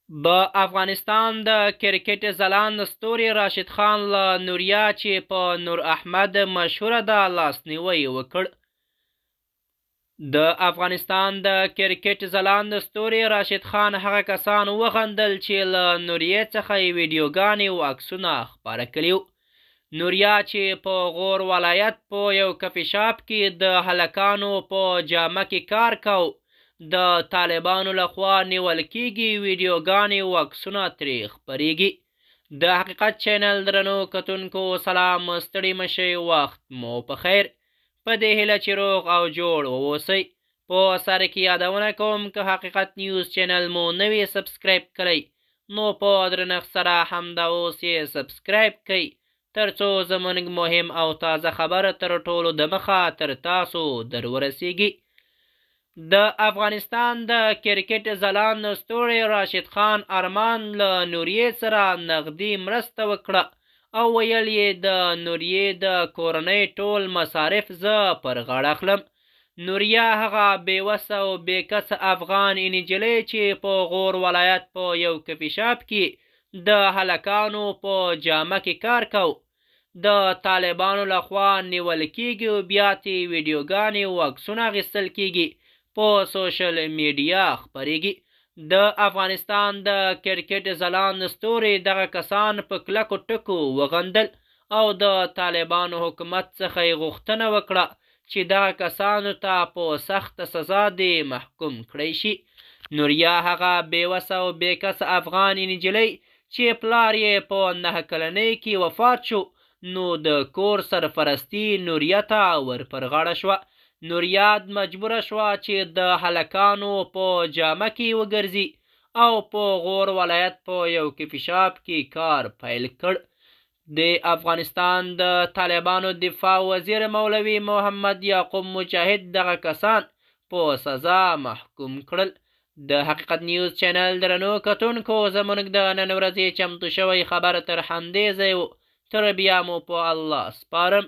د افغانستان د کرکټ ځلاند ستوري راشد خان له نوریا چې په نور احمد مشهوره ده لاسنیوی وکړ. د افغانستان د کرکټ ځلاند ستوري راشد خان هغه کسان وغندل چې له نوریې څخه یې ویډیوګانې او عکسونه خپاره کړي وو. نوریا چې په غور ولایت په یو کافي شاپ کې د هلکانو په جامه کې کار کو، د طالبانو لخوا نیول کېږي، ویډیوګانې او عکسونه ترې خپریږي. د حقیقت چینل درنو کتونکو سلام، ستړي مشئ، وخت مو په خیر. په دې هیله چې روغ او جوړ واوسئ. په سر کې یادونه کوم که حقیقت نیوز چینل مو نوی سبسکرایب کړئ نو په درنښت سره همدا اوس یې سبسکرایب کړئ، ترڅو زموږ مهم او تازه خبر تر ټولو دمخه تر تاسو در ورسیږي. د افغانستان د کرکټ ځلاند ستوری راشد خان ارمان له نوریې سره نغدي مرسته وکړه او ویل یې د نوریې د کورنۍ ټول مصارف زه پر غاړه اخلم. نوریا هغه بېوسه او بېکسه افغان نجلۍ چې په غور ولایت په یو کافي شاپ کې د هلکانو په جامه کې کار کو، د طالبانو لخوا نیول کېږي او بیا ترې ویډیوګانې او عکسونه اخیستل کېږي، په سوشل میډیا خپریږي. د افغانستان د کرکټ ځلاند ستوري دغه کسان په کلکو ټکو وغندل او د طالبانو حکومت څخه یې غوښتنه وکړه چې دغه کسانو ته په سخته سزا دې محکوم کړی شي. نوریا هغه بېوسه او بېکسه افغان نجلۍ چې پلار یې په 9 کلنۍ کې وفات شو، نو د کور سرپرستي نوریا ته ور پر غاړه شوه. نوریا مجبوره شوه چې د هلکانو په جامه کې وګرځي او په غور ولایت په یو کافي شاپ کې کار پیل کړ. د افغانستان د طالبانو دفاع وزیر مولوي محمد یعقوب مجاهد دغه کسان په سزا محکوم کړل. د حقیقت نیوز چینل درنو کتونکو زموږ د نن ورځې چمتو شوی خبر تر همدې ځای و. تر بیا مو په الله سپارم.